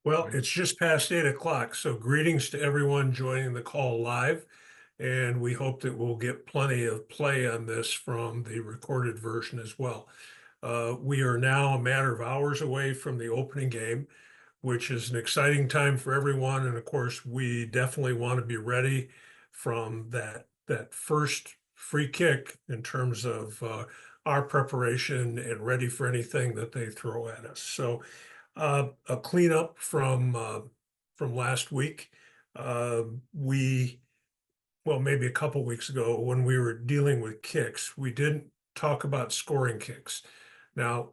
Well, it's just past 8 o'clock, so greetings to everyone joining the call live. And we hope that we'll get plenty of play on this from the recorded version as well. We are now a matter of hours away from the opening game, which is an exciting time for everyone. And of course, we definitely want to be ready from that first free kick in terms of our preparation and ready for anything that they throw at us. So a cleanup from last week. We well, maybe a couple weeks ago when we were dealing with kicks, we didn't talk about scoring kicks. Now,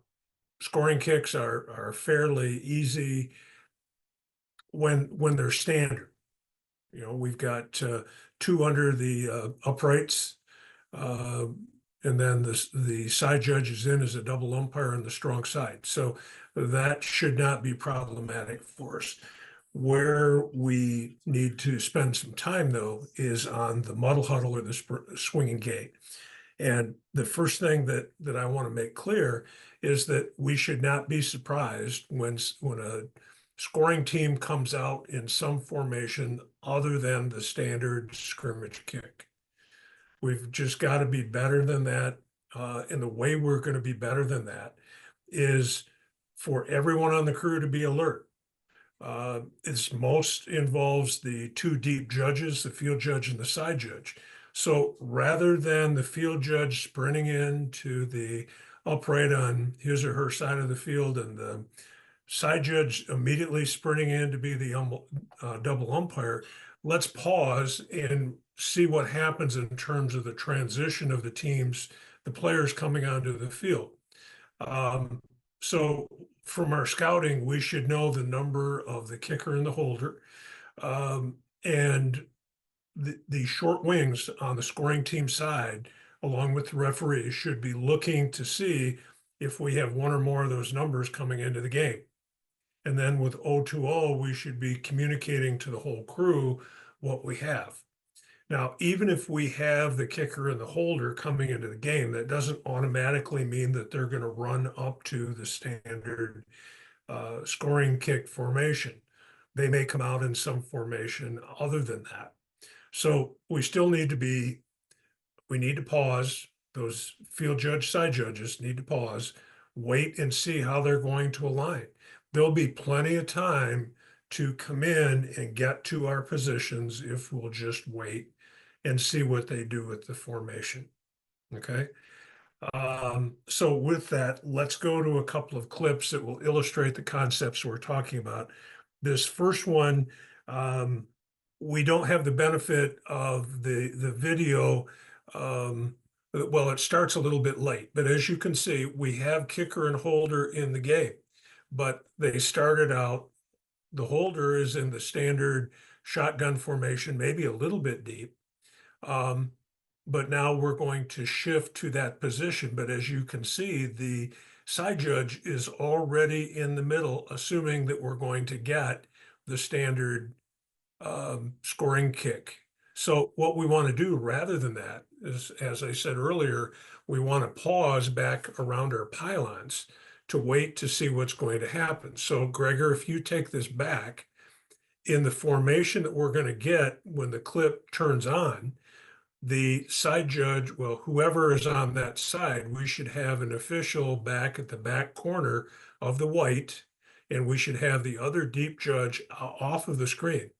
scoring kicks are fairly easy when they're standard. You know, we've got two under the uprights, uh, and then the side judge is in as a double umpire on the strong side. So that should not be problematic for us. Where we need to spend some time, though, is on the muddle huddle or the swinging gate. And the first thing that I want to make clear is that we should not be surprised when a scoring team comes out in some formation other than the standard scrimmage kick. We've just got to be better than that. And the way we're going to be better than that is for everyone on the crew to be alert. This most involves the two deep judges, the field judge and the side judge. So rather than the field judge sprinting in to the upright on his or her side of the field and the side judge immediately sprinting in to be the double umpire, let's pause and see what happens in terms of the transition of the teams, the players coming onto the field. Um, so from our scouting, we should know the number of the kicker and the holder. And the short wings on the scoring team side, along with the referees, should be looking to see if we have one or more of those numbers coming into the game. And then with 020, we should be communicating to the whole crew what we have. Now, even if we have the kicker and the holder coming into the game, that doesn't automatically mean that they're going to run up to the standard scoring kick formation. They may come out in some formation other than that. So we still need to pause. Those field judge, side judges need to pause, wait and see how they're going to align. There'll be plenty of time to come in and get to our positions if we'll just wait and see what they do with the formation. Okay. So with that, let's go to a couple of clips that will illustrate the concepts we're talking about. This first one, we don't have the benefit of the video. Well, it starts a little bit late, but as you can see, we have kicker and holder in the game, but they started out, the holder is in the standard shotgun formation, maybe a little bit deep. But now we're going to shift to that position. But as you can see, the side judge is already in the middle, assuming that we're going to get the standard scoring kick. So what we want to do rather than that is, as I said earlier, we want to pause back around our pylons to wait to see what's going to happen. So Gregor, if you take this back in the formation that we're going to get when the clip turns on, the side judge, well, whoever is on that side, we should have an official back at the back corner of the white, and we should have the other deep judge off of the screen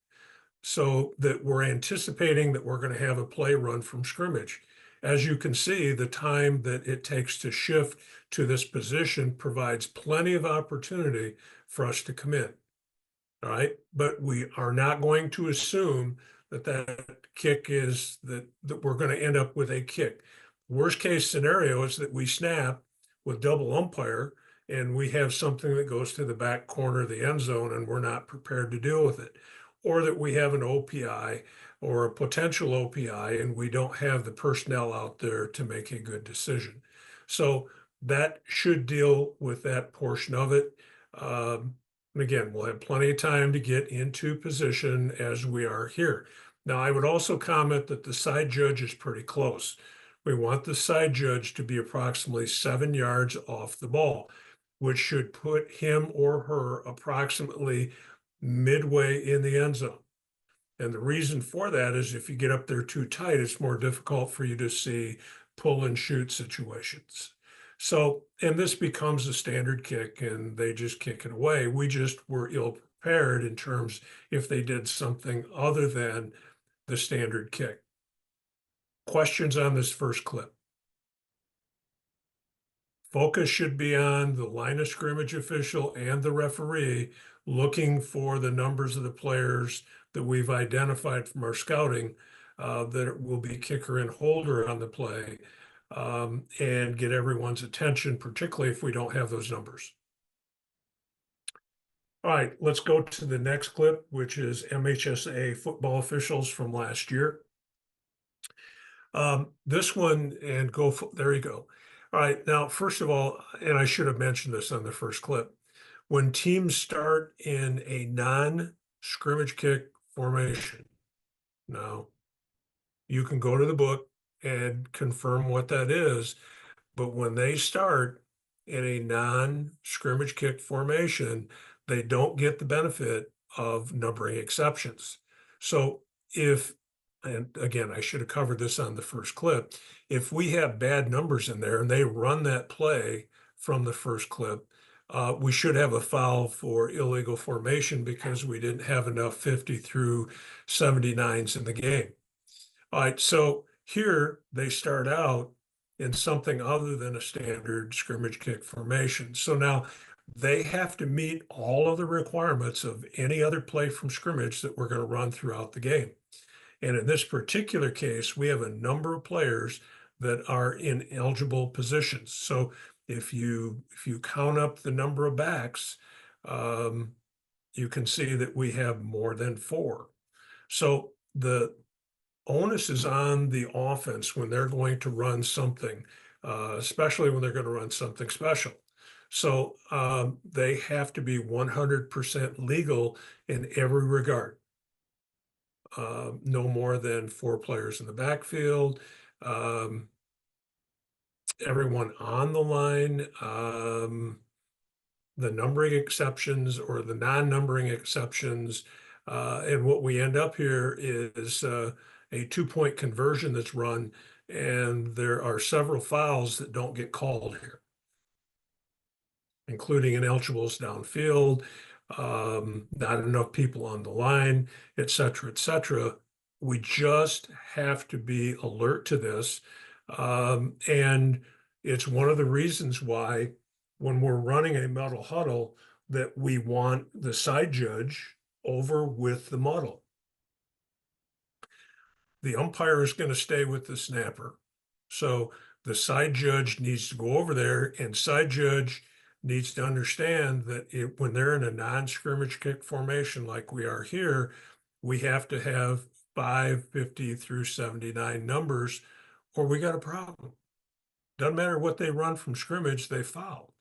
so that we're anticipating that we're going to have a play run from scrimmage. As you can see, the time that it takes to shift to this position provides plenty of opportunity for us to come in. All right, but we are not going to assume that kick is that we're going to end up with a kick. Worst case scenario is that we snap with double umpire and we have something that goes to the back corner of the end zone and we're not prepared to deal with it. Or that we have an OPI or a potential OPI and we don't have the personnel out there to make a good decision. So that should deal with that portion of it. And again, we'll have plenty of time to get into position as we are here. Now, I would also comment that the side judge is pretty close. We want the side judge to be approximately 7 yards off the ball, which should put him or her approximately midway in the end zone. And the reason for that is if you get up there too tight, it's more difficult for you to see pull and shoot situations. So, and this becomes a standard kick and they just kick it away. We just were ill prepared in terms if they did something other than the standard kick. Questions on this first clip? Focus should be on the line of scrimmage official and the referee looking for the numbers of the players that we've identified from our scouting that will be kicker and holder on the play and get everyone's attention, particularly if we don't have those numbers. All right, let's go to the next clip, which is MHSA football officials from last year. This one and there you go. All right, now, first of all, and I should have mentioned this on the first clip, when teams start in a non-scrimmage kick formation, now you can go to the book and confirm what that is, but when they start in a non-scrimmage kick formation, they don't get the benefit of numbering exceptions. So if, and again, I should have covered this on the first clip, if we have bad numbers in there and they run that play from the first clip, we should have a foul for illegal formation because we didn't have enough 50 through 79s in the game. All right, so here they start out in something other than a standard scrimmage kick formation. So now they have to meet all of the requirements of any other play from scrimmage that we're going to run throughout the game. And in this particular case, we have a number of players that are in eligible positions. So if you count up the number of backs, you can see that we have more than 4. So the onus is on the offense when they're going to run something, especially when they're going to run something special. So they have to be 100% legal in every regard. No more than 4 players in the backfield, everyone on the line, the numbering exceptions or the non-numbering exceptions. And what we end up here is a 2-point conversion that's run, and there are several fouls that don't get called here, including ineligibles downfield, not enough people on the line, et cetera, et cetera. We just have to be alert to this. And it's one of the reasons why when we're running a muddle huddle that we want the side judge over with the muddle. The umpire is going to stay with the snapper. So the side judge needs to go over there, and side judge needs to understand that when they're in a non-scrimmage kick formation like we are here, we have to have 550 through 79 numbers or we got a problem. Doesn't matter what they run from scrimmage, they foul.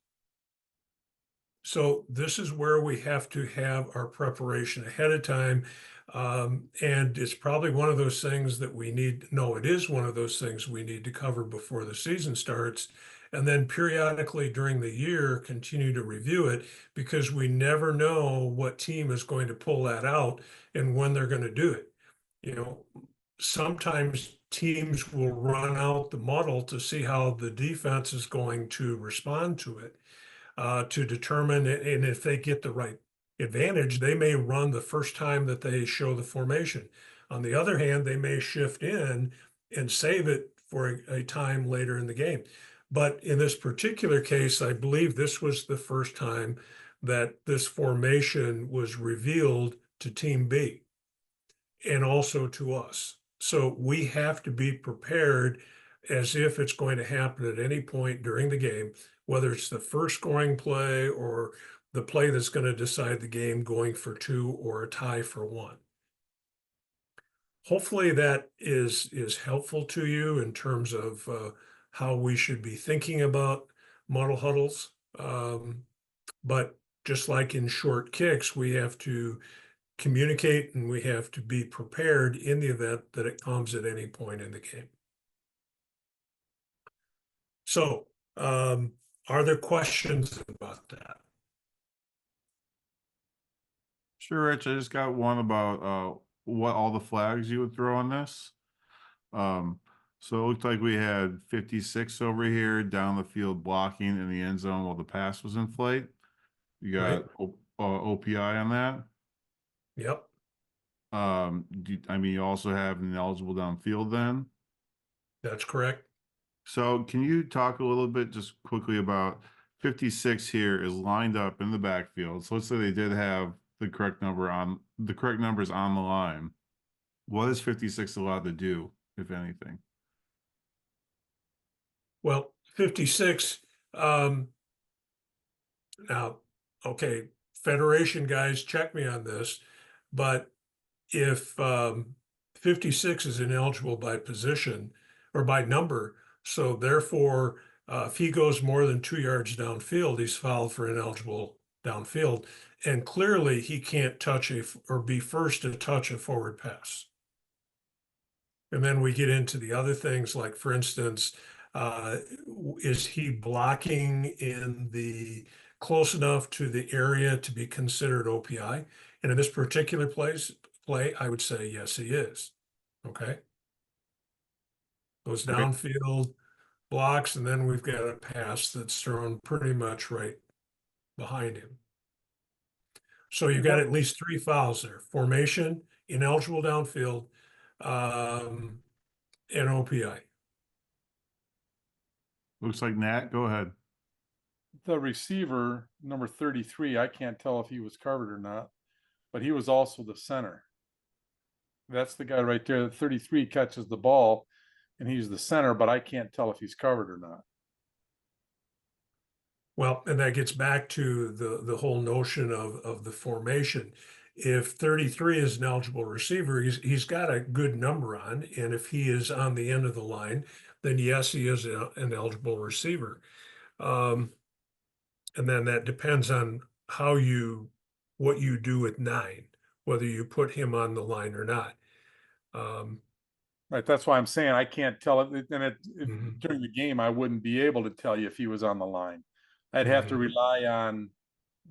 So this is where we have to have our preparation ahead of time. And it's probably one of those things that we need, no, it is one of those things we need to cover before the season starts. And then periodically during the year, continue to review it because we never know what team is going to pull that out and when they're going to do it. You know, sometimes teams will run out the muddle to see how the defense is going to respond to it. To determine, and if they get the right advantage, they may run the first time that they show the formation. On the other hand, they may shift in and save it for a time later in the game. But in this particular case, I believe this was the first time that this formation was revealed to Team B and also to us. So we have to be prepared as if it's going to happen at any point during the game, whether it's the first scoring play or the play that's going to decide the game going for 2 or a tie for 1. Hopefully that is helpful to you in terms of how we should be thinking about muddle huddles. But just like in short kicks, we have to communicate and we have to be prepared in the event that it comes at any point in the game. So, are there questions about that? Sure, Rich. I just got one about what all the flags you would throw on this. Um, so it looked like we had 56 over here down the field blocking in the end zone while the pass was in flight. You right? got OPI on that. Yep, I mean, you also have an eligible downfield then. that's correct. So can you talk a little bit just quickly about 56 here is lined up in the backfield. So let's say they did have the correct numbers on the line. What is 56 allowed to do, if anything? Well, 56, um, now, okay, Federation guys, check me on this, but if 56 is ineligible by position or by number, so therefore, if he goes more than 2 yards downfield, he's fouled for ineligible downfield. And clearly, he can't touch or be first to touch a forward pass. And then we get into the other things, like, for instance, uh, is he blocking in the close enough to the area to be considered OPI? And in this particular play, I would say yes, he is. Okay, goes Great. downfield, blocks, and then we've got a pass that's thrown pretty much right behind him. So you've got What at least three fouls there: formation, ineligible downfield, um, and OPI. Looks like Nat. Go ahead. the receiver, number 33, I can't tell if he was covered or not, but he was also the center. That's the guy right there. 33 catches the ball and he's the center, but I can't tell if he's covered or not. Well, and that gets back to the whole notion of the formation. If 33 is an eligible receiver, he's got a good number on, and if he is on the end of the line, then yes, he is an eligible receiver. Um, and then that depends on what you do with 9, whether you put him on the line or not. Um, Right. That's why I'm saying I can't tell it. And mhm, during the game, I wouldn't be able to tell you if he was on the line. I'd have to mhm, rely on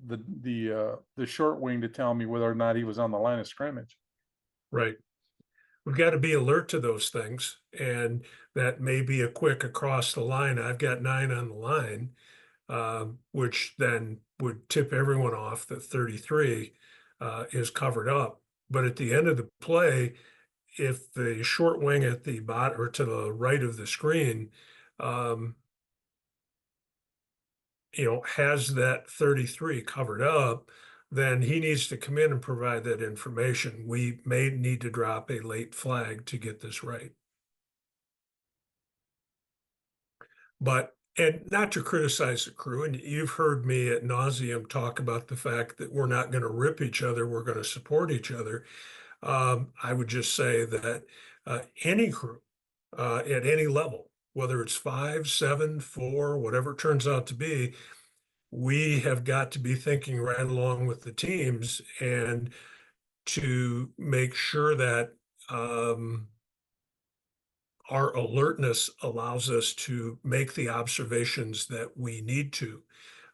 the short wing to tell me whether or not he was on the line of scrimmage. right. We've got to be alert to those things, and that may be a quick across the line. I've got 9 on the line, which then would tip everyone off that 33 is covered up. But at the end of the play, if the short wing at the bot or to the right of the screen, um, has that 33 covered up, then he needs to come in and provide that information. We may need to drop a late flag to get this right. But, and not to criticize the crew, and you've heard me at nauseum talk about the fact that we're not going to rip each other, we're going to support each other. I would just say that any crew at any level, whether it's 5, 7, 4, whatever it turns out to be, we have got to be thinking right along with the teams and to make sure that our alertness allows us to make the observations that we need to.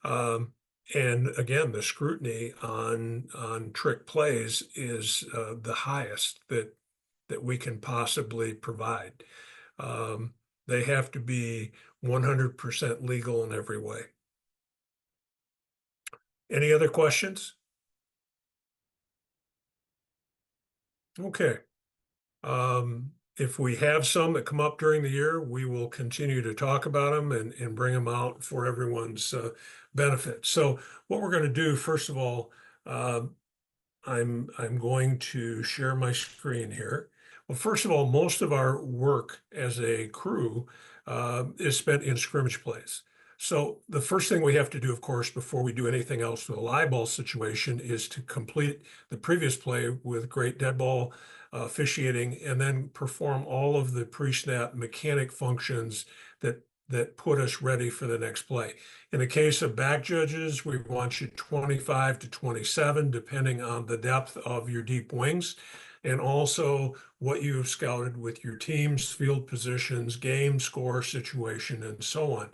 Um, and again, the scrutiny on trick plays is the highest that we can possibly provide. Um, they have to be 100% legal in every way. Any other questions? Okay. If we have some that come up during the year, we will continue to talk about them and bring them out for everyone's benefit. So what we're going to do, first of all, uh, I'm going to share my screen here. Well, first of all, most of our work as a crew is spent in scrimmage plays. So the first thing we have to do, of course, before we do anything else with a live ball situation is to complete the previous play with great dead ball officiating and then perform all of the pre-snap mechanic functions that put us ready for the next play. In the case of back judges, we want you 25 to 27, depending on the depth of your deep wings, and also what you've scouted with your teams, field positions, game score situation, and so on.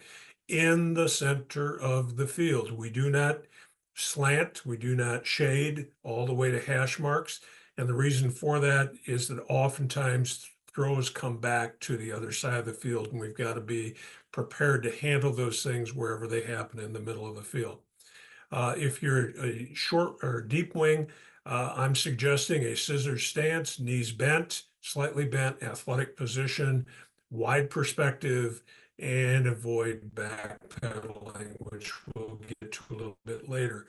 In the center of the field, we do not slant. We do not shade all the way to hash marks. And the reason for that is that oftentimes throws come back to the other side of the field, and we've got to be prepared to handle those things wherever they happen in the middle of the field. If you're a short or deep wing, I'm suggesting a scissors stance, knees bent, slightly bent, athletic position, wide perspective, and avoid backpedaling, which we'll get to a little bit later.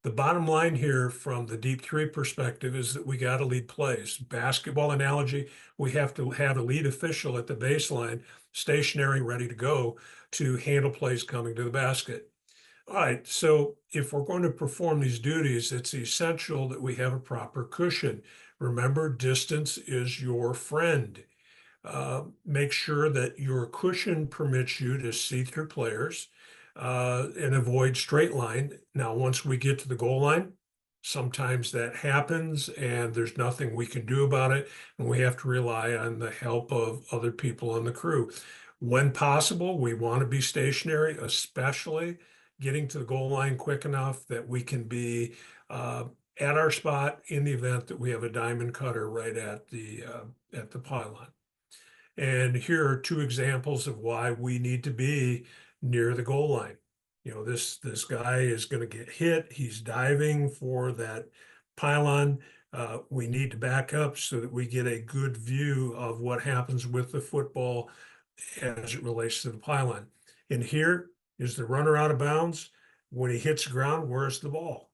The bottom line here from the deep three perspective is that we got to lead plays. Basketball analogy, we have to have a lead official at the baseline, stationary, ready to go to handle plays coming to the basket. All right, so if we're going to perform these duties, it's essential that we have a proper cushion. Remember, distance is your friend. Make sure that your cushion permits you to see through players and avoid straight line. Now, once we get to the goal line, sometimes that happens and there's nothing we can do about it, and we have to rely on the help of other people on the crew. When possible, we want to be stationary, especially getting to the goal line quick enough that we can be at our spot in the event that we have a diamond cutter right at the pylon. And here are two examples of why we need to be near the goal line. You know, this guy is going to get hit. He's diving for that pylon. We need to back up so that we get a good view of what happens with the football as it relates to the pylon. And here is the runner out of bounds. When he hits the ground, where's the ball?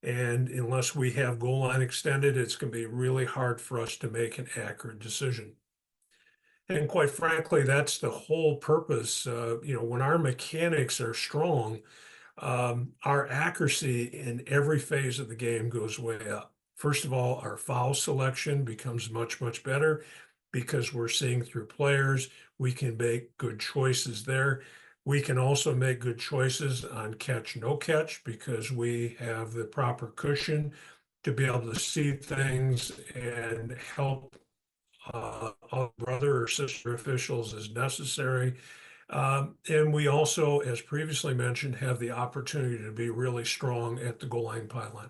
And unless we have goal line extended, it's going to be really hard for us to make an accurate decision. And quite frankly, that's the whole purpose. When our mechanics are strong, our accuracy in every phase of the game goes way up. First of all, our foul selection becomes much, much better because we're seeing through players. We can make good choices there. We can also make good choices on catch, no catch, because we have the proper cushion to be able to see things and help brother or sister officials as necessary. And we also, as previously mentioned, have the opportunity to be really strong at the goal line pylon.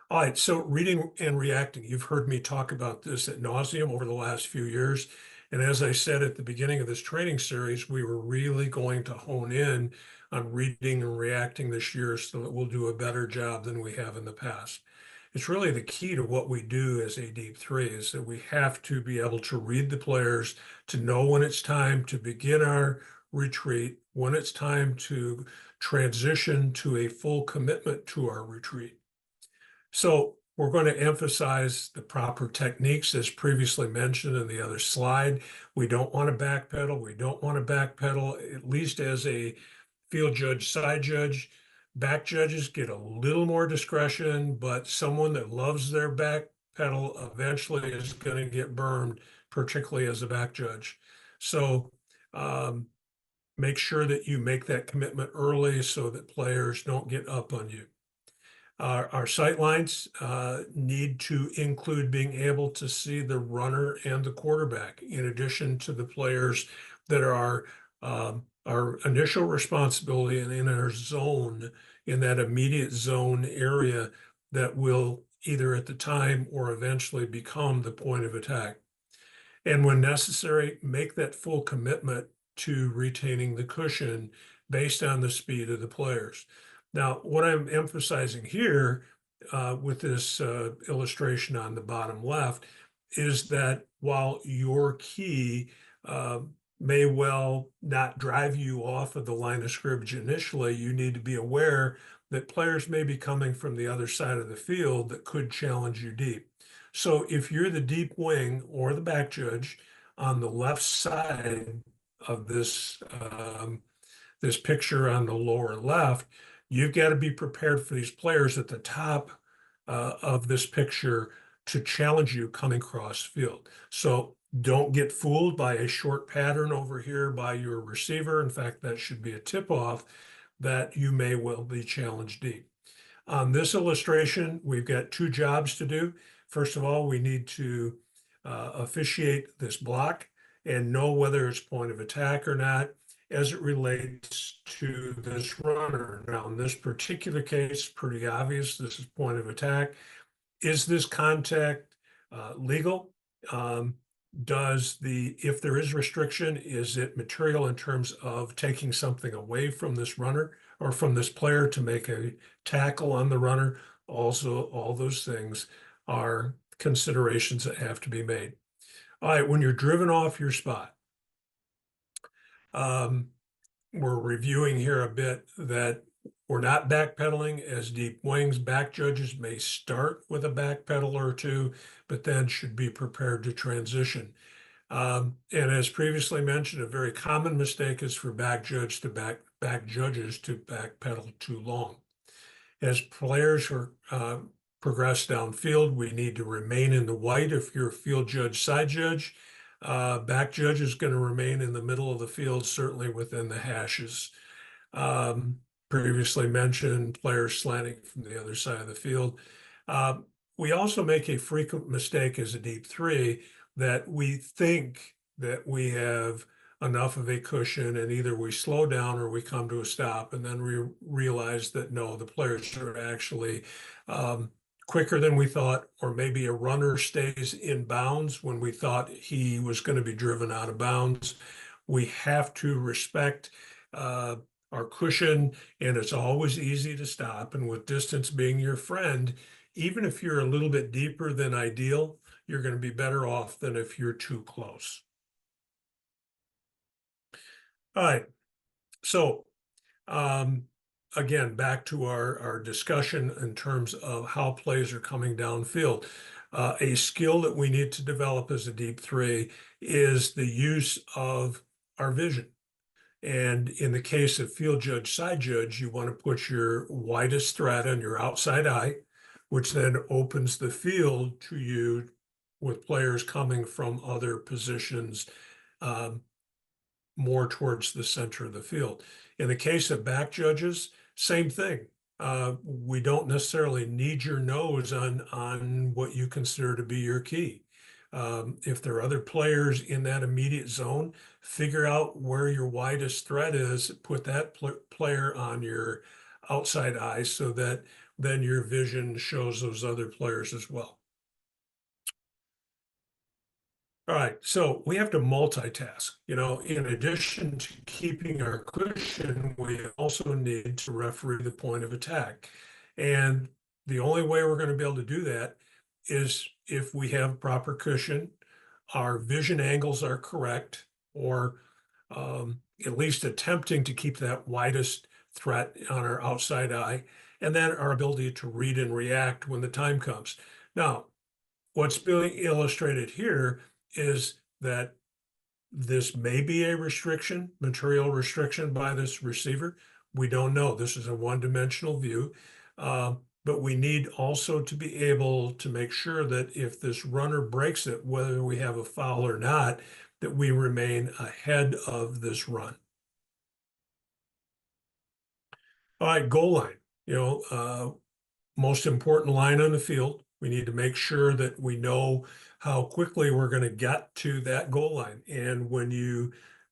All right, so reading and reacting. You've heard me talk about this ad nauseum over the last few years. And as I said at the beginning of this training series, we were really going to hone in on reading and reacting this year so that we'll do a better job than we have in the past. It's really the key to what we do as a deep three is that we have to be able to read the players, to know when it's time to begin our retreat, when it's time to transition to a full commitment to our retreat. So we're going to emphasize the proper techniques as previously mentioned in the other slide. We don't want to backpedal. We don't want to backpedal, at least as a field judge, side judge. Back judges get a little more discretion, but someone that loves their back pedal eventually is going to get burned, particularly as a back judge. So make sure that you make that commitment early so that players don't get up on you. Our sight lines need to include being able to see the runner and the quarterback, in addition to the players that are our initial responsibility and in our zone, in that immediate zone area that will either at the time or eventually become the point of attack. And when necessary, make that full commitment to retaining the cushion based on the speed of the players. Now, what I'm emphasizing here with this illustration on the bottom left is that while your key may well not drive you off of the line of scrimmage initially, you need to be aware that players may be coming from the other side of the field that could challenge you deep. So if you're the deep wing or the back judge on the left side of this this picture on the lower left, you've got to be prepared for these players at the top of this picture to challenge you coming cross field. So don't get fooled by a short pattern over here by your receiver. In fact, that should be a tip off that you may well be challenged deep. On this illustration, we've got two jobs to do. First of all, we need to officiate this block and know whether it's point of attack or not. as it relates to this runner. Now, in this particular case, pretty obvious, this is point of attack. Is this contact legal? If there is restriction, is it material in terms of taking something away from this runner or from this player to make a tackle on the runner? Also, all those things are considerations that have to be made. All right, when you're driven off your spot, we're reviewing here a bit that we're not backpedaling as deep wings. Back judges may start with a backpedal or two, but then should be prepared to transition. And as previously mentioned, a very common mistake is for back judges to backpedal too long. As players progress downfield, we need to remain in the white. If you're a field judge, side judge, back judge is going to remain in the middle of the field, certainly within the hashes. Previously mentioned, players slanting from the other side of the field. We also make a frequent mistake as a deep three that we think that we have enough of a cushion and either we slow down or we come to a stop, and then we realize that no, the players are actually quicker than we thought, or maybe a runner stays in bounds when we thought he was going to be driven out of bounds. We have to respect our cushion, and it's always easy to stop. And with distance being your friend, even if you're a little bit deeper than ideal, you're going to be better off than if you're too close. All right. So again, back to our discussion in terms of how plays are coming downfield. A skill that we need to develop as a deep three is the use of our vision. And in the case of field judge, side judge, you want to put your widest threat on your outside eye, which then opens the field to you with players coming from other positions more towards the center of the field. In the case of back judges, same thing. We don't necessarily need your nose on what you consider to be your key. If there are other players in that immediate zone, figure out where your widest threat is, put that player on your outside eye so that then your vision shows those other players as well. All right, so we have to multitask. In addition to keeping our cushion, we also need to referee the point of attack. And the only way we're going to be able to do that is if we have proper cushion, our vision angles are correct, or at least attempting to keep that widest threat on our outside eye, and then our ability to read and react when the time comes. Now, what's being illustrated here is that this may be a restriction, material restriction by this receiver. We don't know. This is a one-dimensional view. But we need also to be able to make sure that if this runner breaks it, whether we have a foul or not, that we remain ahead of this run. All right, goal line. Most important line on the field. We need to make sure that we know how quickly we're going to get to that goal line. And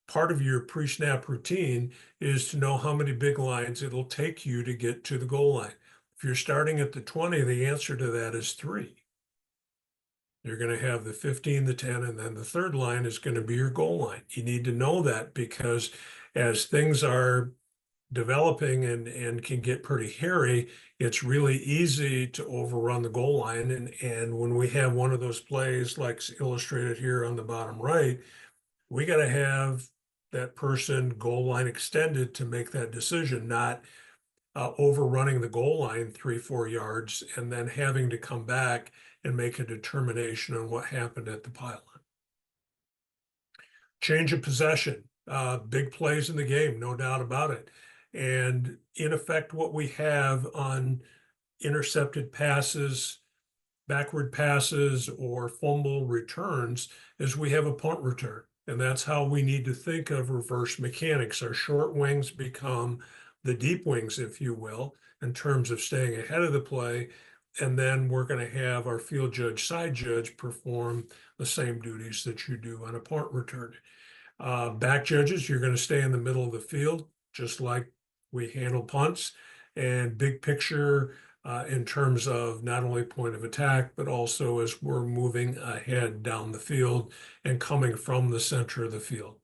part of your pre-snap routine is to know how many big lines it'll take you to get to the goal line. If you're starting at the 20, the answer to that is 3. You're going to have the 15, the 10, and then the third line is going to be your goal line. You need to know that because as things are developing and can get pretty hairy, it's really easy to overrun the goal line. And when we have one of those plays like illustrated here on the bottom right, we got to have that person goal line extended to make that decision, not overrunning the goal line 3-4 yards and then having to come back and make a determination on what happened at the pylon. Change of possession, big plays in the game, no doubt about it. And in effect, what we have on intercepted passes, backward passes, or fumble returns is we have a punt return. And that's how we need to think of reverse mechanics. Our short wings become the deep wings, if you will, in terms of staying ahead of the play. And then we're going to have our field judge, side judge perform the same duties that you do on a punt return. Back judges, you're going to stay in the middle of the field, just like we handle punts. And big picture in terms of not only point of attack, but also as we're moving ahead down the field and coming from the center of the field.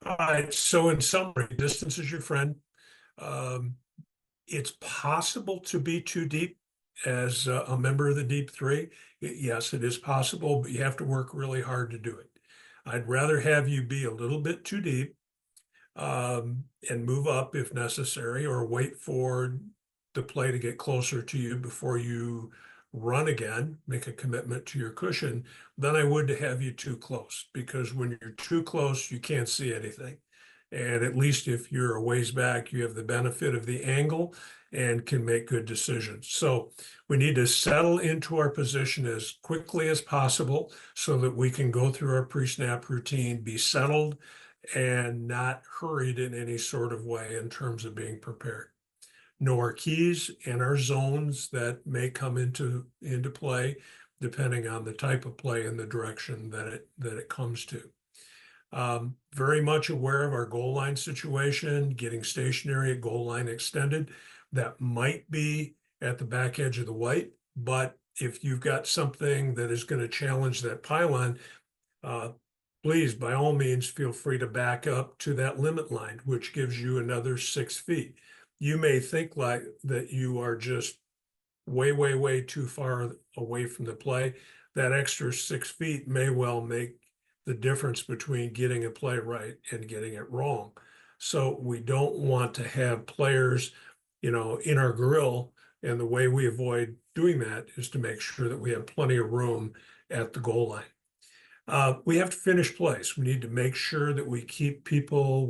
All right, so in summary, distance is your friend. Um, it's possible to be too deep as a member of the deep three. Yes, it is possible, but you have to work really hard to do it. I'd rather have you be a little bit too deep and move up if necessary, or wait for the play to get closer to you before you run again, make a commitment to your cushion, than I would to have you too close, because when you're too close, you can't see anything. And at least if you're a ways back, you have the benefit of the angle and can make good decisions. So we need to settle into our position as quickly as possible so that we can go through our pre-snap routine, be settled, and not hurried in any sort of way in terms of being prepared. Know our keys and our zones that may come into play depending on the type of play and the direction that it comes to. Very much aware of our goal line situation, getting stationary at goal line extended. That might be at the back edge of the white, but if you've got something that is going to challenge that pylon, please, by all means, feel free to back up to that limit line, which gives you another 6 feet. You may think like that you are just way, way, way too far away from the play. That extra 6 feet may well make the difference between getting a play right and getting it wrong. So we don't want to have players, in our grill. And the way we avoid doing that is to make sure that we have plenty of room at the goal line. We have to finish plays. We need to make sure that we keep people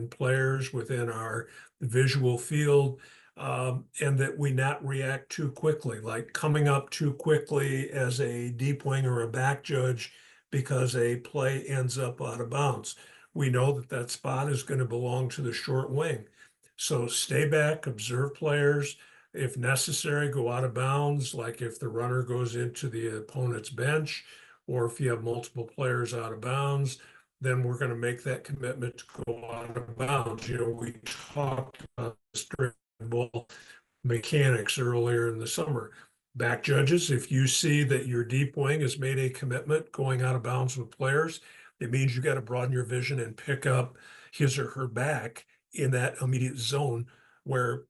players within our visual field, and that we not react too quickly, like coming up too quickly as a deep wing or a back judge because a play ends up out of bounds. We know that that spot is going to belong to the short wing. So stay back, observe players. If necessary, go out of bounds, like if the runner goes into the opponent's bench, or if you have multiple players out of bounds, then we're going to make that commitment to go out of bounds. We talked about the ball mechanics earlier in the summer. Back judges, if you see that your deep wing has made a commitment going out of bounds with players, it means you got to broaden your vision and pick up his or her back in that immediate zone where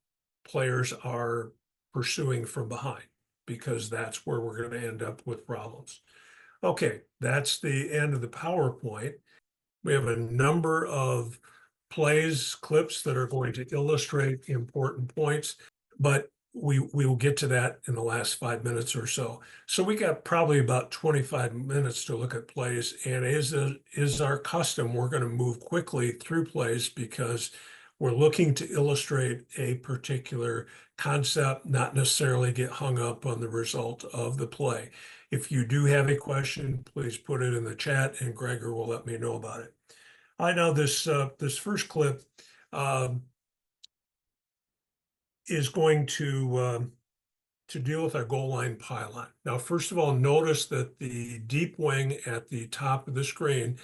players are pursuing from behind, because that's where we're going to end up with problems. Okay, that's the end of the PowerPoint. We have a number of clips that are going to illustrate important points, but we will get to that in the last 5 minutes or so. So we got probably about 25 minutes to look at plays, and is our custom, we're going to move quickly through plays because we're looking to illustrate a particular concept, not necessarily get hung up on the result of the play. If you do have a question, please put it in the chat and Gregor will let me know about it. I know this first clip is going to deal with our goal line pylon. Now, first of all, notice that the deep wing at the top of the screen,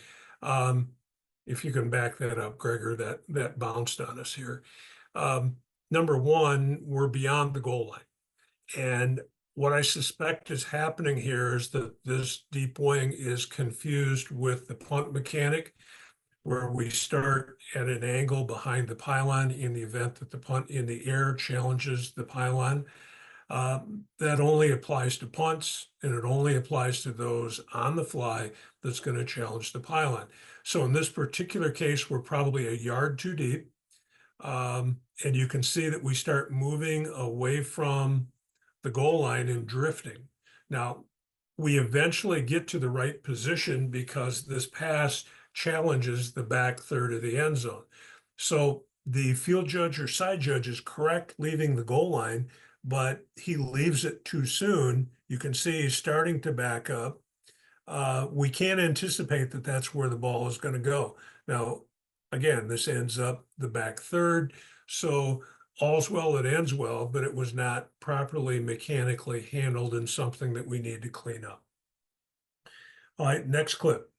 if you can back that up, Gregor, that bounced on us here. Number one, we're beyond the goal line. And what I suspect is happening here is that this deep wing is confused with the punt mechanic, where we start at an angle behind the pylon in the event that the punt in the air challenges the pylon. That only applies to punts, and it only applies to those on the fly that's going to challenge the pylon. So in this particular case, we're probably a yard too deep. And you can see that we start moving away from the goal line and drifting. Now, we eventually get to the right position because this pass challenges the back third of the end zone. So the field judge or side judge is correct leaving the goal line, but he leaves it too soon. You can see he's starting to back up. We can't anticipate that that's where the ball is going to go. Now, again, this ends up the back third. So all's well that ends well, but it was not properly mechanically handled and something that we need to clean up. All right, next clip.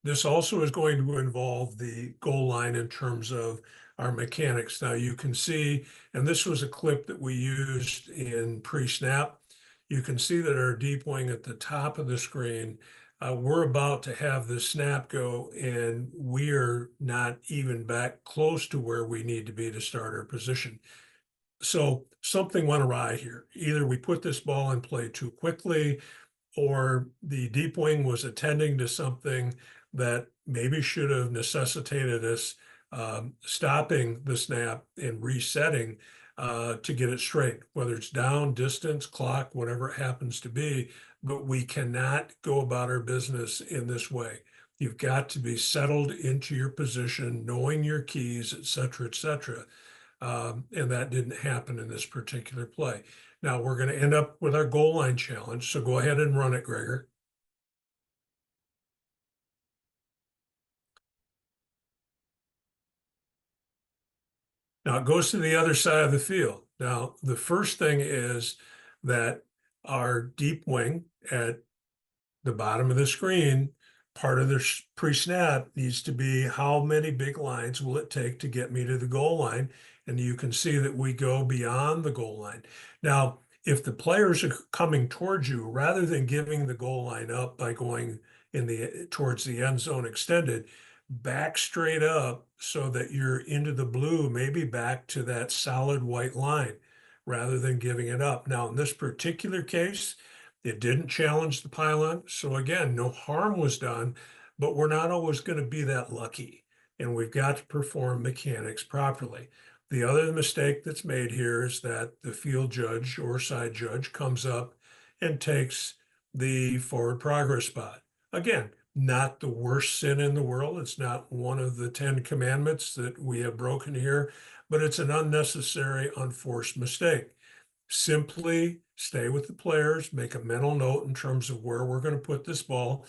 This also is going to involve the goal line in terms of our mechanics. Now you can see, and this was a clip that we used in pre-snap. You can see that our deep wing at the top of the screen, we're about to have the snap go, and we are not even back close to where we need to be to start our position. So something went awry here. Either we put this ball in play too quickly, or the deep wing was attending to something that maybe should have necessitated us stopping the snap and resetting to get it straight, whether it's down, distance, clock, whatever it happens to be. But we cannot go about our business in this way. You've got to be settled into your position, knowing your keys, et cetera, et cetera. And that didn't happen in this particular play. Now we're going to end up with our goal line challenge. So go ahead and run it, Gregor. Now it goes to the other side of the field. Now, the first thing is that our deep wing at the bottom of the screen, part of the pre-snap needs to be how many big lines will it take to get me to the goal line? And you can see that we go beyond the goal line. Now, if the players are coming towards you, rather than giving the goal line up by going towards the end zone extended, back straight up so that you're into the blue, maybe back to that solid white line rather than giving it up. Now, in this particular case, it didn't challenge the pylon. So again, no harm was done, but we're not always going to be that lucky. And we've got to perform mechanics properly. The other mistake that's made here is that the field judge or side judge comes up and takes the forward progress spot. Again, not the worst sin in the world. It's not one of the 10 commandments that we have broken here, but it's an unnecessary, unforced mistake. Simply stay with the players, make a mental note in terms of where we're going to put this ball,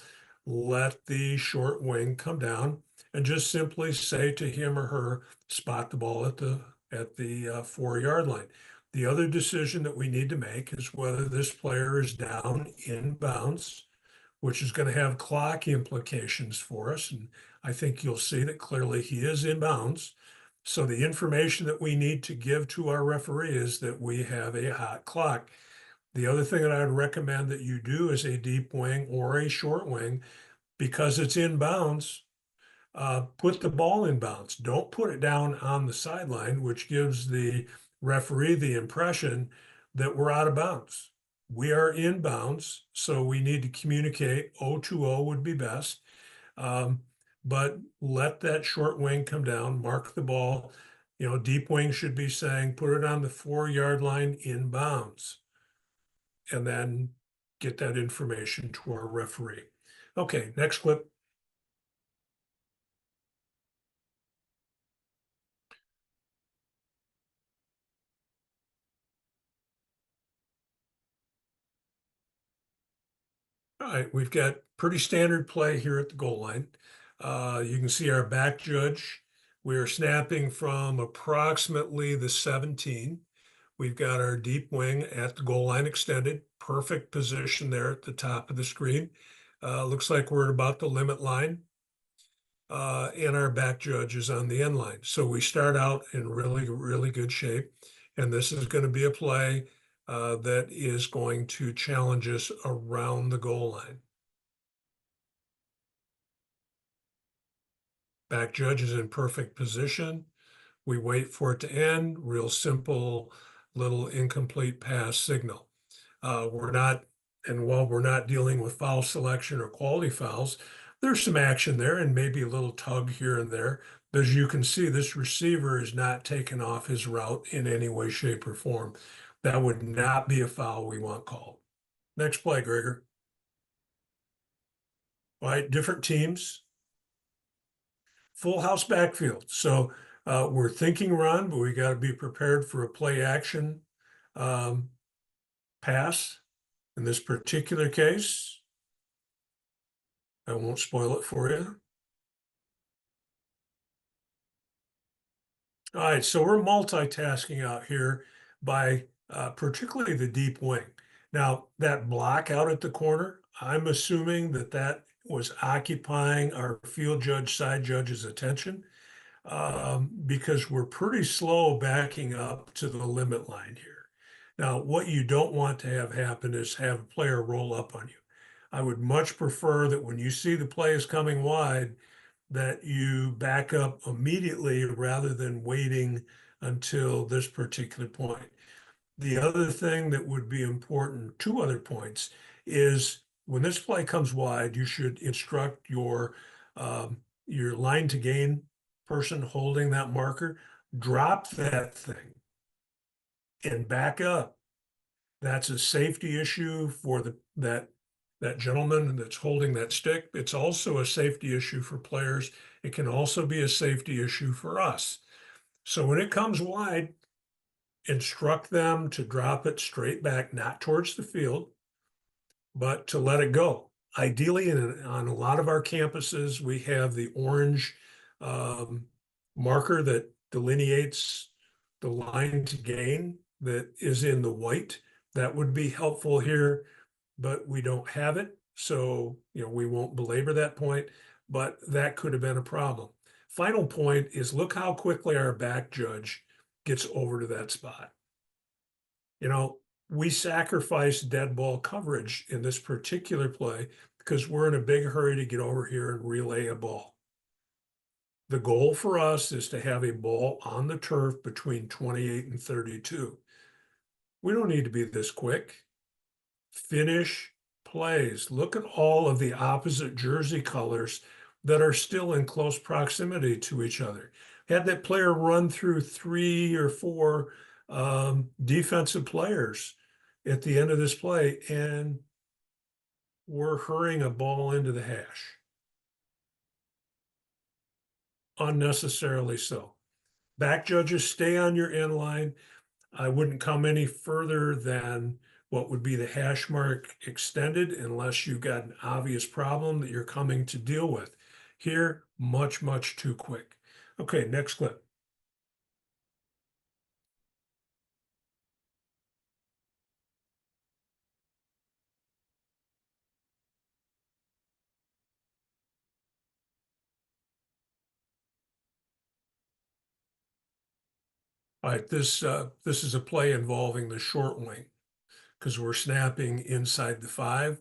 let the short wing come down, and just simply say to him or her, spot the ball at the 4-yard line. The other decision that we need to make is whether this player is down in bounds, which is going to have clock implications for us. And I think you'll see that clearly he is in bounds. So the information that we need to give to our referee is that we have a hot clock. The other thing that I would recommend that you do is a deep wing or a short wing, because it's in bounds, put the ball in bounds. Don't put it down on the sideline, which gives the referee the impression that we're out of bounds. We are in bounds, so we need to communicate. 0-2-0 would be best. But let that short wing come down, mark the ball. Deep wing should be saying, put it on the 4-yard line in bounds, and then get that information to our referee. Okay, next clip. All right, we've got pretty standard play here at the goal line. You can see our back judge. We are snapping from approximately the 17. We've got our deep wing at the goal line extended, perfect position there at the top of the screen. Looks like we're at about the limit line. And our back judge is on the end line. So we start out in really, really good shape. And this is going to be a play that is going to challenge us around the goal line. Back judge is in perfect position. We wait for it to end. Real simple little incomplete pass signal. While we're not dealing with foul selection or quality fouls, there's some action there and maybe a little tug here and there. But as you can see, this receiver is not taking off his route in any way, shape, or form. That would not be a foul we want called. Next play, Gregor. All right, different teams. Full house backfield. So we're thinking run, but we got to be prepared for a play action pass. In this particular case, I won't spoil it for you. All right, so we're multitasking out here by particularly the deep wing. Now, that block out at the corner, I'm assuming that was occupying our field judge, side judge's attention, because we're pretty slow backing up to the limit line here. Now, what you don't want to have happen is have a player roll up on you. I would much prefer that when you see the play is coming wide, that you back up immediately rather than waiting until this particular point. The other thing that would be important, two other points, is when this play comes wide, you should instruct your line to gain person holding that marker, drop that thing and back up. That's a safety issue for that gentleman that's holding that stick. It's also a safety issue for players. It can also be a safety issue for us. So when it comes wide, instruct them to drop it straight back, not towards the field, but to let it go. Ideally, on a lot of our campuses, we have the orange marker that delineates the line to gain that is in the white. That would be helpful here, but we don't have it. So, we won't belabor that point, but that could have been a problem. Final point is look how quickly our back judge gets over to that spot. We sacrifice dead ball coverage in this particular play because we're in a big hurry to get over here and relay a ball. The goal for us is to have a ball on the turf between 28 and 32. We don't need to be this quick. Finish plays. Look at all of the opposite jersey colors that are still in close proximity to each other. Had that player run through 3 or 4 defensive players at the end of this play, and we're hurrying a ball into the hash. Unnecessarily so. Back judges, stay on your end line. I wouldn't come any further than what would be the hash mark extended unless you've got an obvious problem that you're coming to deal with. Here, much, much too quick. Okay, next clip. All right, this is a play involving the short wing because we're snapping inside the 5.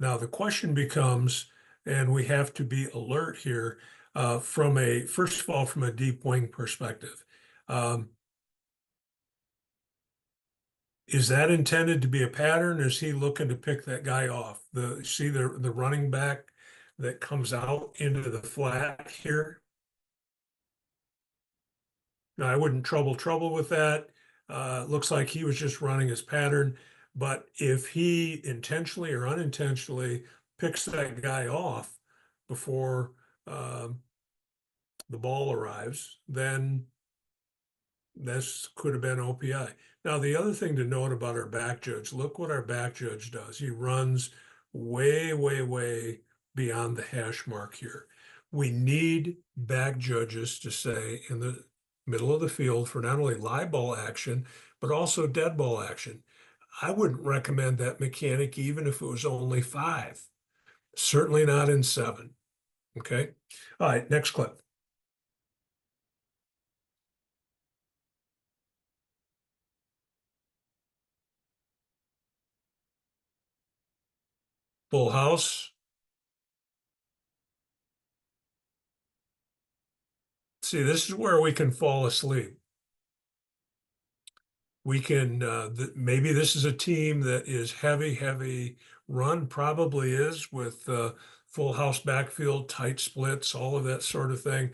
Now the question becomes, and we have to be alert here, first of all, from a deep wing perspective. Is that intended to be a pattern? Is he looking to pick that guy off? See the running back that comes out into the flat here? Now, I wouldn't trouble with that. Looks like he was just running his pattern. But if he intentionally or unintentionally picks that guy off before the ball arrives, then this could have been OPI. Now, the other thing to note about our back judge, look what our back judge does. He runs way, way, way beyond the hash mark here. We need back judges to stay in the middle of the field for not only live ball action, but also dead ball action. I wouldn't recommend that mechanic even if it was only 5. Certainly not in 7. Okay. All right, next clip. Full house. See, this is where we can fall asleep. We can, maybe this is a team that is heavy run, probably is with full house backfield, tight splits, all of that sort of thing.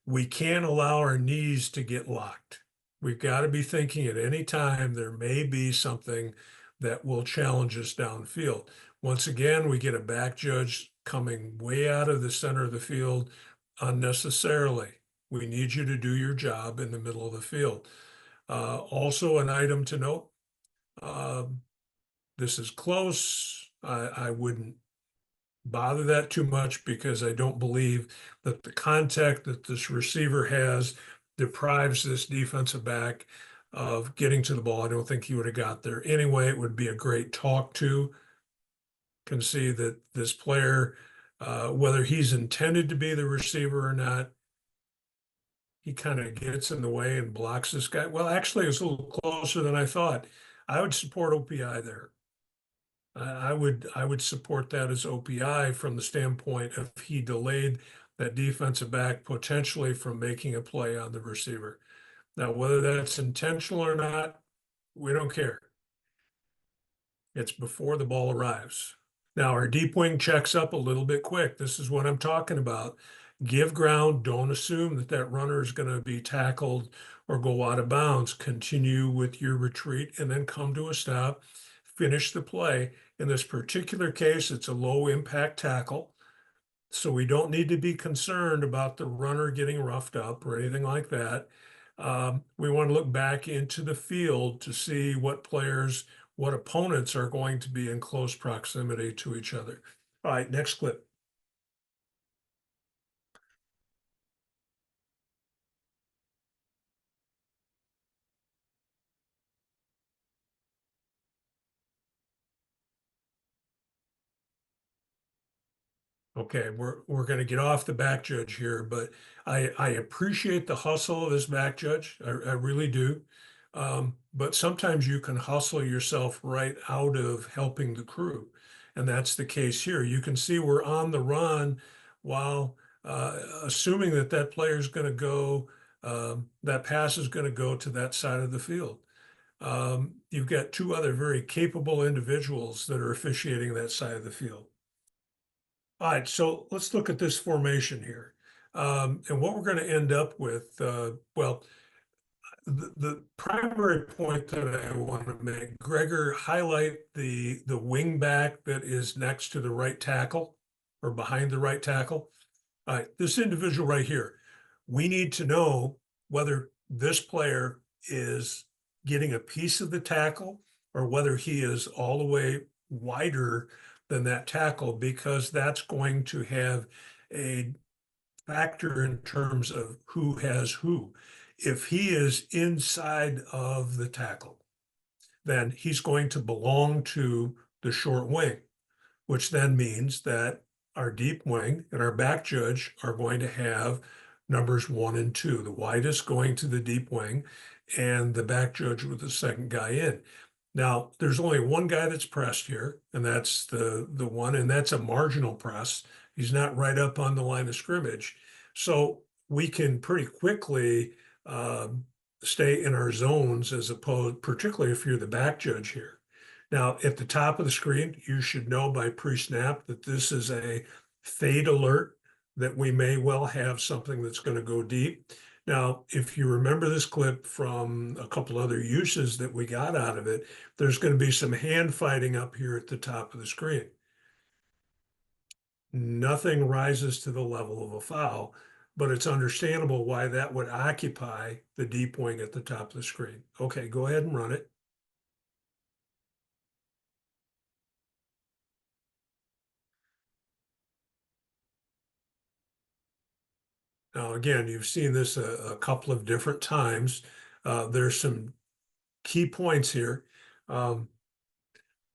We can't allow our knees to get locked. We've got to be thinking at any time there may be something that will challenge us downfield. Once again, we get a back judge coming way out of the center of the field unnecessarily. We need you to do your job in the middle of the field. Also an item to note, this is close. I wouldn't bother that too much because I don't believe that the contact that this receiver has deprives this defensive back of getting to the ball. I don't think he would have got there. Anyway, it would be a great talk to. Can see that this player Whether he's intended to be the receiver or not, he kind of gets in the way and blocks this guy. Well, actually, it's a little closer than I thought. I would support OPI there. I would support that as OPI from the standpoint of he delayed that defensive back potentially from making a play on the receiver. Now, whether that's intentional or not, we don't care. It's before the ball arrives. Now, our deep wing checks up a little bit quick. This is what I'm talking about. Give ground. Don't assume that that runner is going to be tackled or go out of bounds. Continue with your retreat and then come to a stop. Finish the play. In this particular case, it's a low impact tackle. So we don't need to be concerned about the runner getting roughed up or anything like that. We want to look back into the field to see what players, what opponents are going to be in close proximity to each other. All right, next clip. Okay, we're going to get off the back judge here, but I appreciate the hustle of this back judge. I really do. But sometimes you can hustle yourself right out of helping the crew. And that's the case here. You can see we're on the run while assuming that that player is going to go, that pass is going to go to that side of the field. You've got two other very capable individuals that are officiating that side of the field. All right, so let's look at this formation here. And what we're going to end up with, well, the primary point that I want to make, Gregor, highlight the wing back that is next to the right tackle or behind the right tackle. All right, this individual right here, we need to know whether this player is getting a piece of the tackle or whether he is all the way wider than that tackle, because that's going to have a factor in terms of who has who. If he is inside of the tackle, then he's going to belong to the short wing, which then means that our deep wing and our back judge are going to have numbers 1 and 2, the widest going to the deep wing and the back judge with the second guy in. Now, there's only one guy that's pressed here, and that's the one, and that's a marginal press. He's not right up on the line of scrimmage. So we can pretty quickly stay in our zones as opposed, particularly if you're the back judge here. Now, at the top of the screen, you should know by pre-snap that this is a fade alert, that we may well have something that's going to go deep. Now, if you remember this clip from a couple other uses that we got out of it, there's going to be some hand fighting up here at the top of the screen. Nothing rises to the level of a foul, but it's understandable why that would occupy the deep wing at the top of the screen. Okay, go ahead and run it. Now, again, you've seen this a couple of different times. There's some key points here.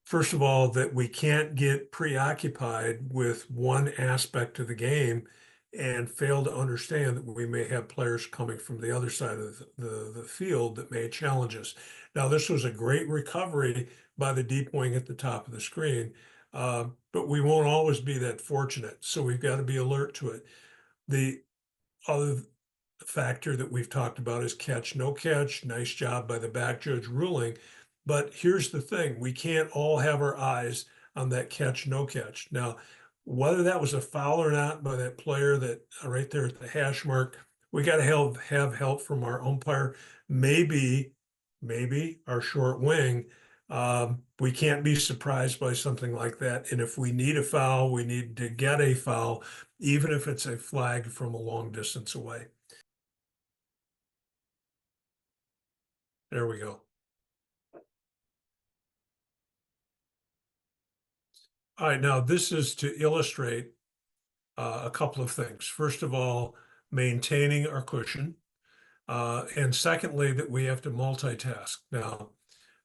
First of all, that we can't get preoccupied with one aspect of the game and fail to understand that we may have players coming from the other side of the field that may challenge us. Now, this was a great recovery by the deep wing at the top of the screen, but we won't always be that fortunate. So we've got to be alert to it. The other factor that we've talked about is catch, no catch. Nice job by the back judge ruling. But here's the thing, we can't all have our eyes on that catch, no catch. Now, whether that was a foul or not by that player that right there at the hash mark, we got to have help from our umpire. Maybe our short wing. We can't be surprised by something like that. And if we need a foul, we need to get a foul, even if it's a flag from a long distance away. There we go. All right, now this is to illustrate a couple of things. First of all, maintaining our cushion. And secondly, that we have to multitask. Now,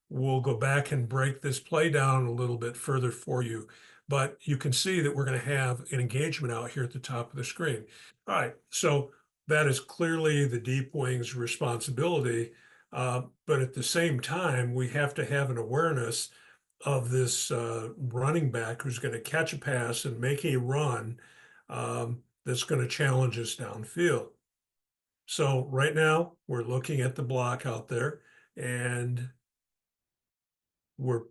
we'll go back and break this play down a little bit further for you. but you can see that we're going to have an engagement out here at the top of the screen. All right, so that is clearly the deep wing's responsibility, but at the same time, we have to have an awareness of this running back who's going to catch a pass and make a run that's going to challenge us downfield. So right now, we're looking at the block out there, and we're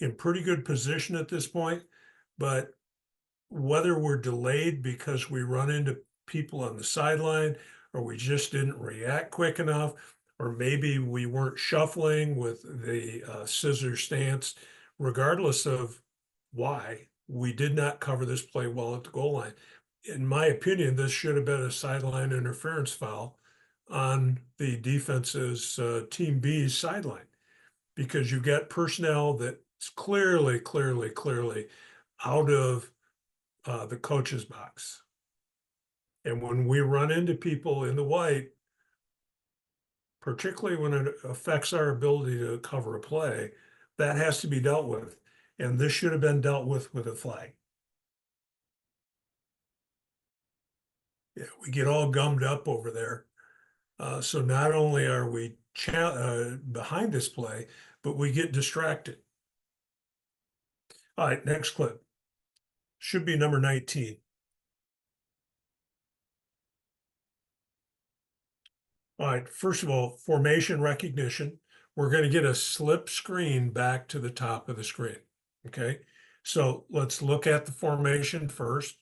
in pretty good position at this point, but whether we're delayed because we run into people on the sideline, or we just didn't react quick enough, or maybe we weren't shuffling with the scissor stance, regardless of why, we did not cover this play well at the goal line. In my opinion, this should have been a sideline interference foul on the defense's Team B's sideline, because you get personnel that's clearly out of the coach's box. And when we run into people in the white, particularly when it affects our ability to cover a play, that has to be dealt with. And this should have been dealt with a flag. Yeah, we get all gummed up over there. So not only are we behind this play, but we get distracted. All right, next clip. Should be number 19. All right, first of all, formation recognition. We're going to get a slip screen back to the top of the screen. Okay, so let's look at the formation first.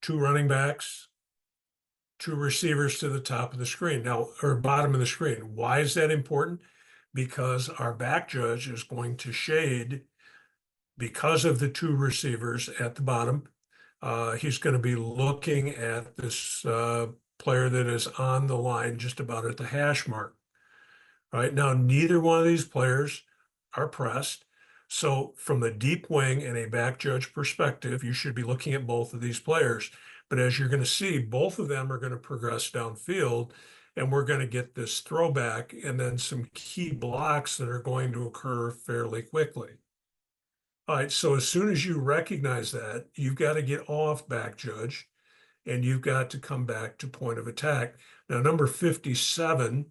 2 running backs, 2 receivers to the top of the screen now, or bottom of the screen. Why is that important? Because our back judge is going to shade because of the 2 receivers at the bottom. He's going to be looking at this player that is on the line just about at the hash mark. All right, now neither one of these players are pressed. So from a deep wing and a back judge perspective, you should be looking at both of these players. But as you're going to see, both of them are going to progress downfield, and we're going to get this throwback and then some key blocks that are going to occur fairly quickly. All right, so as soon as you recognize that, you've got to get off back judge, and you've got to come back to point of attack. Now, number 57,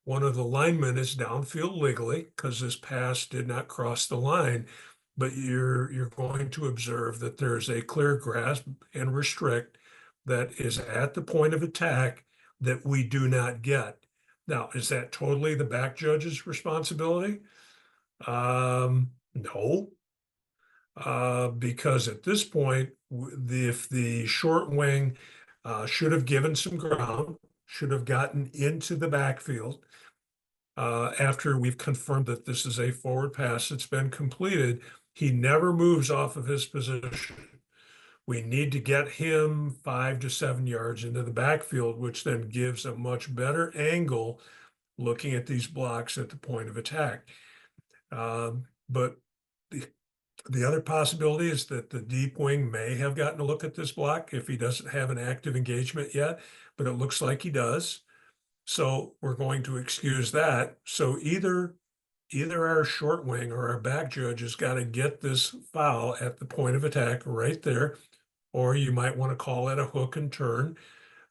one of the linemen is downfield legally because this pass did not cross the line, but you're going to observe that there's a clear grasp and restrict that is at the point of attack that we do not get. Now, is that totally the back judge's responsibility? No. Because at this point, if the short wing should have given some ground, should have gotten into the backfield after we've confirmed that this is a forward pass that's been completed, he never moves off of his position. We need to get him 5 to 7 yards into the backfield, which then gives a much better angle looking at these blocks at the point of attack. But the other possibility is that the deep wing may have gotten a look at this block if he doesn't have an active engagement yet, but it looks like he does. So we're going to excuse that. So either our short wing or our back judge has got to get this foul at the point of attack right there, or you might want to call it a hook and turn.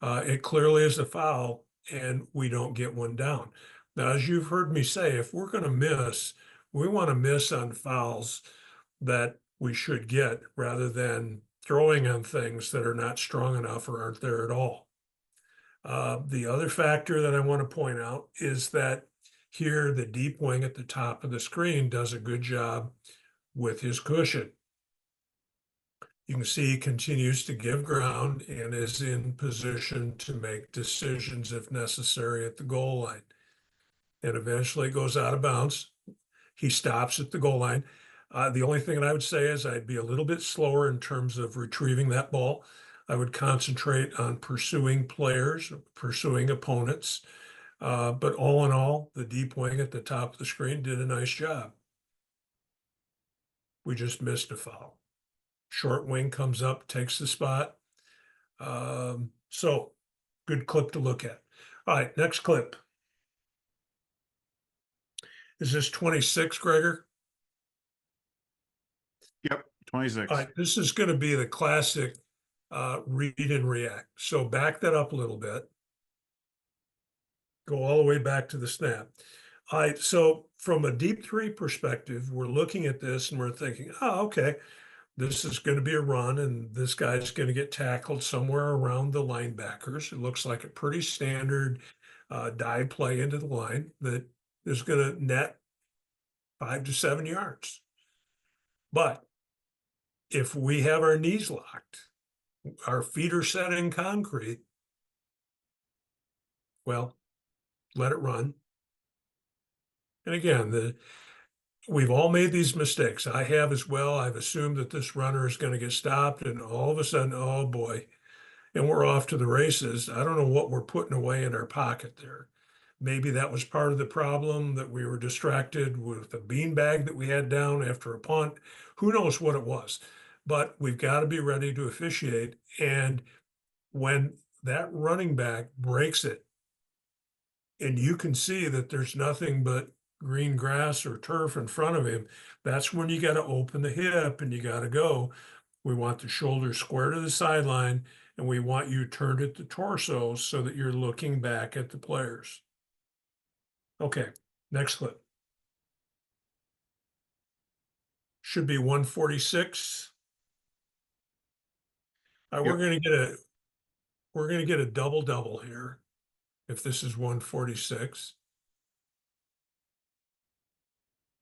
It clearly is a foul, and we don't get one down. Now, as you've heard me say, if we're going to miss, we want to miss on fouls that we should get rather than throwing on things that are not strong enough or aren't there at all. The other factor that I want to point out is that here the deep wing at the top of the screen does a good job with his cushion. You can see he continues to give ground and is in position to make decisions if necessary at the goal line. And eventually goes out of bounds. He stops at the goal line. The only thing that I would say is I'd be a little bit slower in terms of retrieving that ball. I would concentrate on pursuing players, pursuing opponents. But all in all, the deep wing at the top of the screen did a nice job. We just missed a foul. Short wing comes up, takes the spot. So good clip to look at. All right, next clip. Is this 26, Gregor? Yep, 26. All right, this is going to be the classic read and react. So back that up a little bit. Go all the way back to the snap. All right, so from a deep three perspective, we're looking at this and we're thinking, oh, okay, this is going to be a run and this guy's going to get tackled somewhere around the linebackers. It looks like a pretty standard dive play into the line that is going to net 5 to 7 yards. But if we have our knees locked, our feet are set in concrete, well, let it run. And again, we've all made these mistakes. I have as well. I've assumed that this runner is going to get stopped, and all of a sudden, oh boy, and we're off to the races. I don't know what we're putting away in our pocket there. Maybe that was part of the problem, that we were distracted with a beanbag that we had down after a punt. Who knows what it was? But we've got to be ready to officiate. And when that running back breaks it, and you can see that there's nothing but green grass or turf in front of him, that's when you got to open the hip and you got to go. We want the shoulder square to the sideline, and we want you turned at the torso so that you're looking back at the players. Okay, next clip. Should be 146. All right, Yep. we're gonna get a double here if this is 146.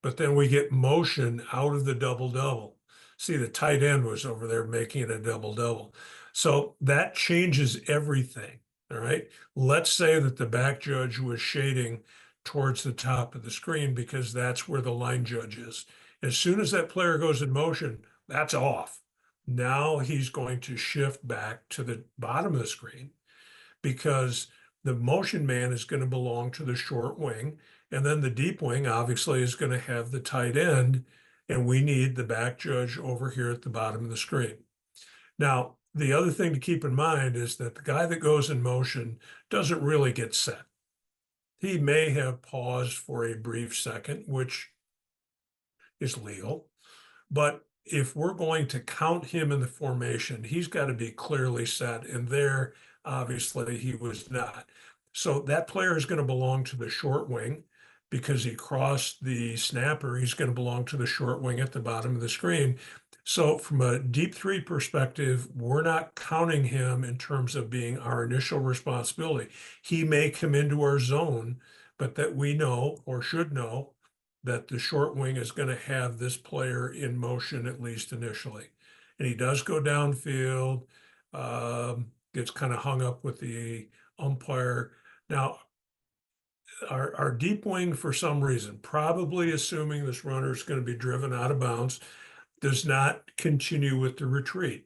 But then we get motion out of the double. See, the tight end was over there making it a double. So that changes everything. All right. Let's say that the back judge was shading towards the top of the screen because that's where the line judge is. As soon as that player goes in motion, that's off. Now he's going to shift back to the bottom of the screen because the motion man is going to belong to the short wing. And then the deep wing obviously is going to have the tight end. And we need the back judge over here at the bottom of the screen. Now, the other thing to keep in mind is that the guy that goes in motion doesn't really get set. He may have paused for a brief second, which is legal. But if we're going to count him in the formation, he's got to be clearly set. And there, obviously, he was not. So that player is going to belong to the short wing because he crossed the snapper. He's going to belong to the short wing at the bottom of the screen. So from a deep three perspective, we're not counting him in terms of being our initial responsibility. He may come into our zone, but that we know or should know that the short wing is going to have this player in motion, at least initially. And he does go downfield, gets kind of hung up with the umpire. Now, our deep wing, for some reason, probably assuming this runner is going to be driven out of bounds, does not continue with the retreat.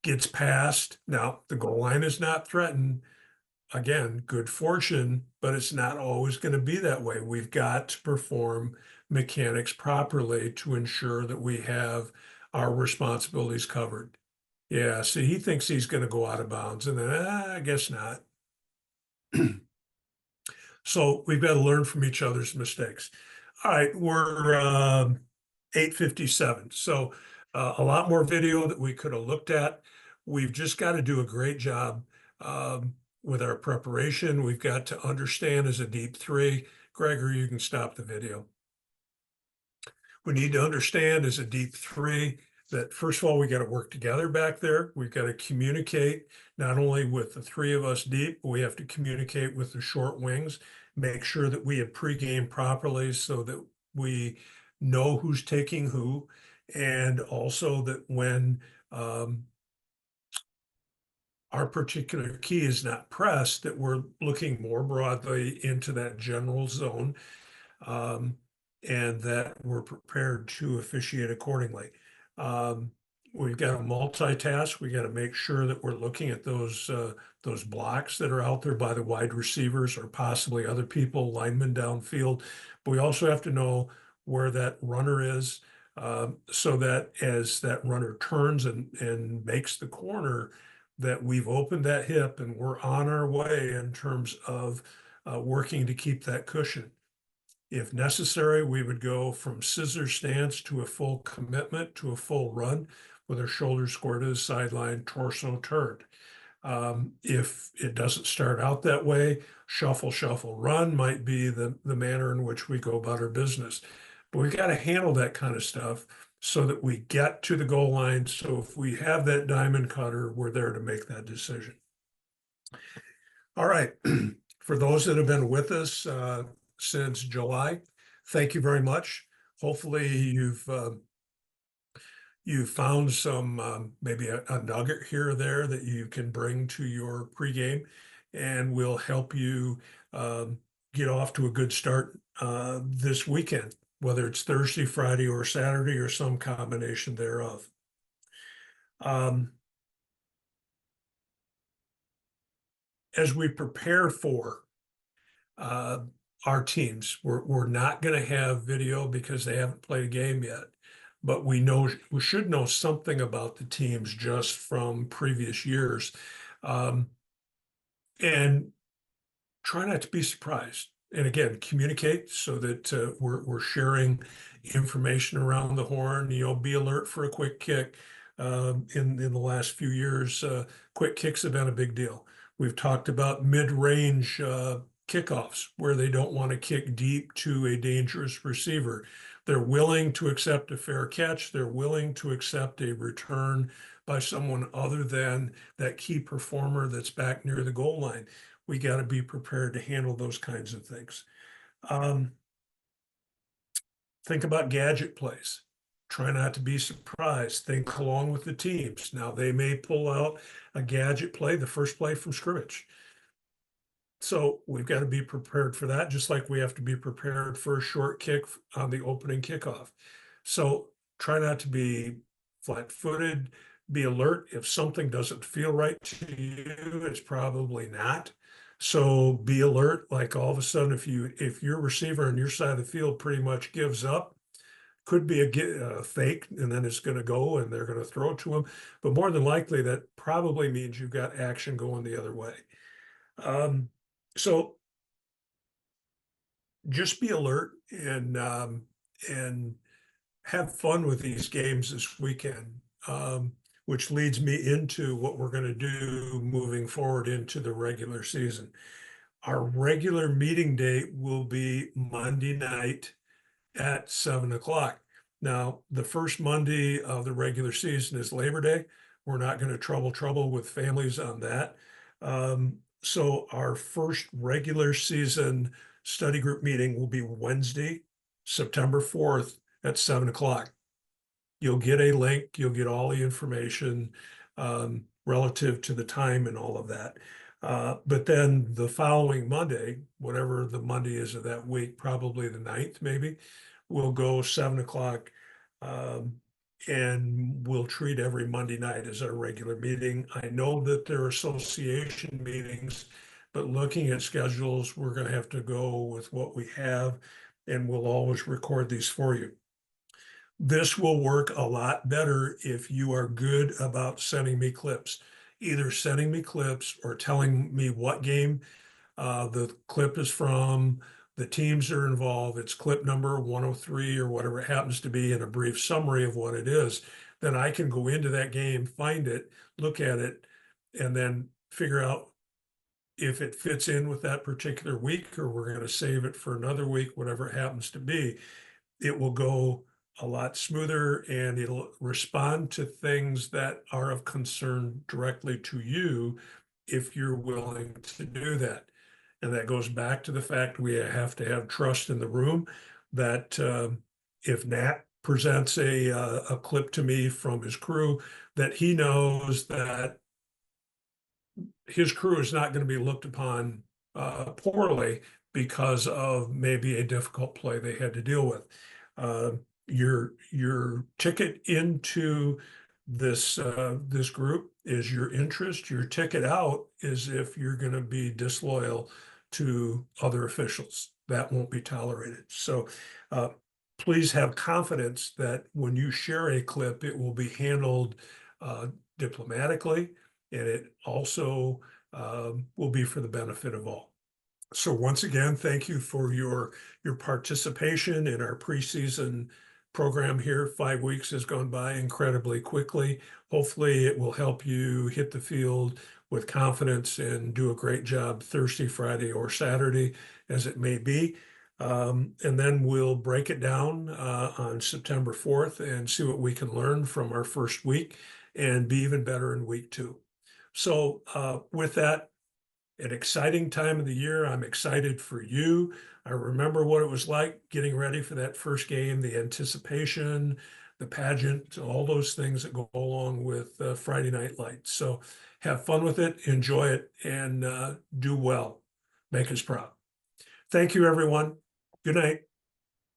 Gets past. Now, the goal line is not threatened. Again, good fortune, but it's not always going to be that way. We've got to perform mechanics properly to ensure that we have our responsibilities covered. Yeah, see, he thinks he's going to go out of bounds, and then I guess not. So we've got to learn from each other's mistakes. All right, we're 8:57. So a lot more video that we could have looked at. We've just got to do a great job with our preparation. We've got to understand as a deep three. Gregory, you can stop the video. We need to understand as a deep three that first of all, we got to work together back there. We've got to communicate not only with the three of us deep, but we have to communicate with the short wings, make sure that we have pregame properly so that we know who's taking who, and also that when our particular key is not pressed, that we're looking more broadly into that general zone, and that we're prepared to officiate accordingly. We've got to multitask. We got to make sure that we're looking at those blocks that are out there by the wide receivers or possibly other people, linemen downfield. But we also have to know where that runner is, so that as that runner turns and makes the corner, that we've opened that hip and we're on our way in terms of working to keep that cushion. If necessary, we would go from scissor stance to a full commitment to a full run with our shoulders square to the sideline, torso turned. If it doesn't start out that way, shuffle, shuffle, run might be the manner in which we go about our business. But we got to handle that kind of stuff so that we get to the goal line. So if we have that diamond cutter, we're there to make that decision. All right. For those that have been with us since July, thank you very much. Hopefully you've found some maybe a nugget here or there that you can bring to your pregame, and will help you get off to a good start this weekend, whether it's Thursday, Friday, or Saturday, or some combination thereof. As we prepare for our teams, we're not going to have video because they haven't played a game yet, but we should know something about the teams just from previous years, and try not to be surprised. And again, communicate so that we're sharing information around the horn. You know, be alert for a quick kick. In the last few years, quick kicks have been a big deal. We've talked about mid-range kickoffs where they don't want to kick deep to a dangerous receiver. They're willing to accept a fair catch. They're willing to accept a return by someone other than that key performer that's back near the goal line. We got to be prepared to handle those kinds of things. Think about gadget plays. Try not to be surprised. Think along with the teams. Now, they may pull out a gadget play, the first play from scrimmage. So we've got to be prepared for that, just like we have to be prepared for a short kick on the opening kickoff. So try not to be flat-footed. Be alert. If something doesn't feel right to you, it's probably not. So be alert. Like all of a sudden, if your receiver on your side of the field pretty much gives up, could be a fake, and then it's going to go and they're going to throw it to him. But more than likely, that probably means you've got action going the other way. So just be alert and have fun with these games this weekend, which leads me into what we're going to do moving forward into the regular season. Our regular meeting date will be Monday night at 7 o'clock. Now, the first Monday of the regular season is Labor Day. We're not going to trouble with families on that. So our first regular season study group meeting will be Wednesday, September 4th at 7 o'clock. You'll get a link, you'll get all the information relative to the time and all of that. But then the following Monday, whatever the Monday is of that week, probably the 9th maybe, we'll go 7 o'clock, and we'll treat every Monday night as our regular meeting. I know that there are association meetings, but looking at schedules, we're going to have to go with what we have, and we'll always record these for you. This will work a lot better if you are good about sending me clips, either sending me clips or telling me what game the clip is from, the teams are involved, it's clip number 103 or whatever it happens to be, and a brief summary of what it is. Then I can go into that game, find it, look at it, and then figure out if it fits in with that particular week, or we're going to save it for another week, whatever it happens to be. It will go a lot smoother, and it'll respond to things that are of concern directly to you if you're willing to do that. And that goes back to the fact we have to have trust in the room that if Nat presents a clip to me from his crew, that he knows that his crew is not going to be looked upon poorly because of maybe a difficult play they had to deal with. Your ticket into this group is your interest. Your ticket out is if you're going to be disloyal to other officials. That won't be tolerated. So please have confidence that when you share a clip, it will be handled diplomatically, and it also will be for the benefit of all. So once again, thank you for your participation in our preseason program here. 5 weeks has gone by incredibly quickly. Hopefully, it will help you hit the field with confidence and do a great job Thursday, Friday, or Saturday, as it may be. And then we'll break it down on September 4th and see what we can learn from our first week and be even better in week 2. So with that, an exciting time of the year. I'm excited for you. I remember what it was like getting ready for that first game, the anticipation, the pageant, all those things that go along with Friday Night Lights. So have fun with it, enjoy it, and do well. Make us proud. Thank you, everyone. Good night.